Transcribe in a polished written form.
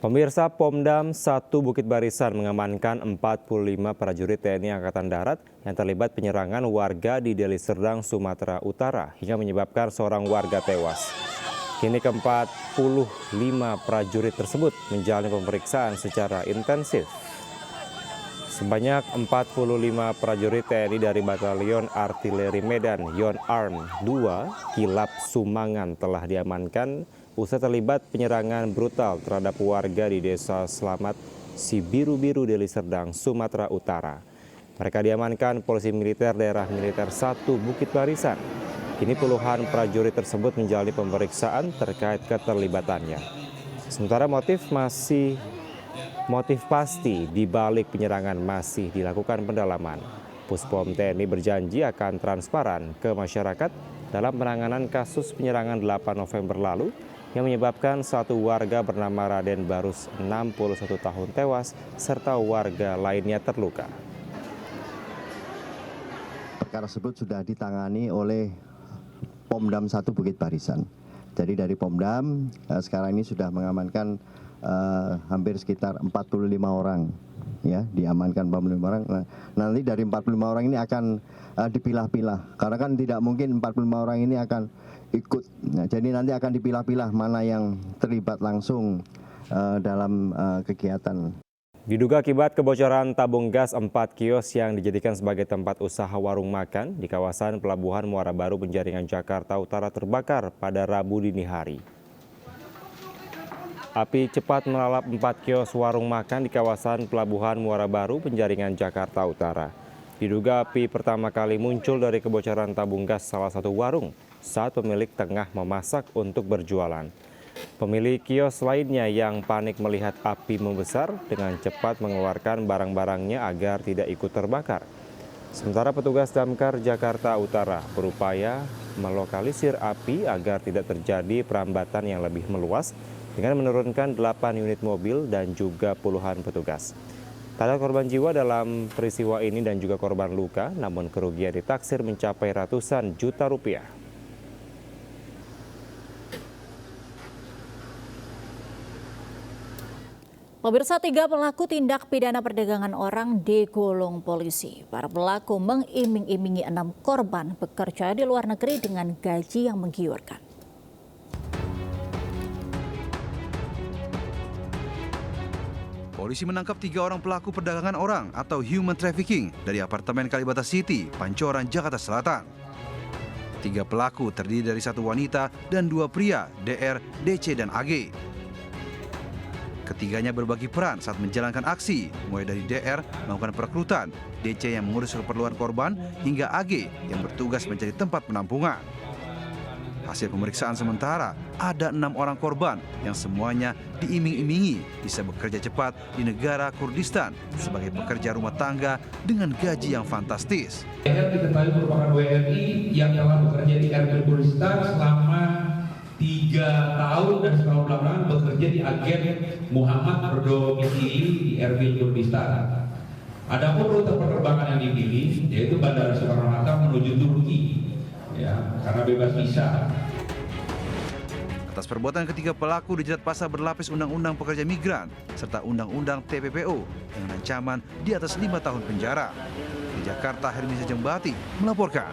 Pemirsa, Pomdam 1 Bukit Barisan mengamankan 45 prajurit TNI Angkatan Darat yang terlibat penyerangan warga di Deli Serdang, Sumatera Utara hingga menyebabkan seorang warga tewas. Kini ke-45 prajurit tersebut menjalani pemeriksaan secara intensif. Sebanyak 45 prajurit TNI dari Batalion Artileri Medan Yon Arm 2 Kilap Sumangan telah diamankan usai terlibat penyerangan brutal terhadap warga di Desa Selamat Sibiru-Biru, Deli Serdang, Sumatera Utara. Mereka diamankan Polisi Militer Daerah Militer 1 Bukit Barisan. Kini puluhan prajurit tersebut menjalani pemeriksaan terkait keterlibatannya. Sementara motif pasti di balik penyerangan masih dilakukan pendalaman. Puspom TNI berjanji akan transparan ke masyarakat dalam penanganan kasus penyerangan 8 November lalu yang menyebabkan satu warga bernama Raden Barus 61 tahun tewas serta warga lainnya terluka. Perkara tersebut sudah ditangani oleh Pomdam 1 Bukit Barisan. Jadi dari Pomdam sekarang ini sudah mengamankan hampir sekitar 45 orang, ya, diamankan 45 orang. Nah, nanti dari 45 orang ini akan dipilah-pilah, karena kan tidak mungkin 45 orang ini akan ikut. Nah, jadi nanti akan dipilah-pilah mana yang terlibat langsung dalam kegiatan. Diduga akibat kebocoran tabung gas 4 kios yang dijadikan sebagai tempat usaha warung makan di kawasan Pelabuhan Muara Baru Penjaringan, Jakarta Utara terbakar pada Rabu dini hari. Api cepat melalap 4 kios warung makan di kawasan Pelabuhan Muara Baru Penjaringan, Jakarta Utara. Diduga api pertama kali muncul dari kebocoran tabung gas salah satu warung saat pemilik tengah memasak untuk berjualan. Pemilik kios lainnya yang panik melihat api membesar dengan cepat mengeluarkan barang-barangnya agar tidak ikut terbakar. Sementara petugas damkar Jakarta Utara berupaya melokalisir api agar tidak terjadi perambatan yang lebih meluas dengan menurunkan 8 unit mobil dan juga puluhan petugas. Tak ada korban jiwa dalam peristiwa ini dan juga korban luka, namun kerugian ditaksir mencapai ratusan juta rupiah. Pemirsa, 3 pelaku tindak pidana perdagangan orang digulung polisi. Para pelaku mengiming-imingi 6 korban bekerja di luar negeri dengan gaji yang menggiurkan. Polisi menangkap 3 orang pelaku perdagangan orang atau human trafficking dari apartemen Kalibata City, Pancoran, Jakarta Selatan. 3 pelaku terdiri dari 1 wanita dan 2 pria, DR, DC, dan AG. Ketiganya berbagi peran saat menjalankan aksi, mulai dari DR melakukan perekrutan, DC yang mengurus keperluan korban, hingga AG yang bertugas mencari tempat penampungan. Hasil pemeriksaan sementara, ada 6 orang korban yang semuanya diiming-imingi bisa bekerja cepat di negara Kurdistan sebagai pekerja rumah tangga dengan gaji yang fantastis. DR diketahui merupakan WNI yang telah bekerja di Erbil Kurdistan selama 3 tahun dan setahun belakangan bekerja di agen Muhammad berdomisili di Erbil Kurdistan. Adapun rute penerbangan yang dipilih yaitu Bandara Soekarno-Hatta menuju Turki, ya, karena bebas visa. Atas perbuatan ketiga pelaku dijerat pasal berlapis Undang-Undang Pekerja Migran serta Undang-Undang TPPO dengan ancaman di atas 5 tahun penjara. Di Jakarta, Hermi Sejembati melaporkan.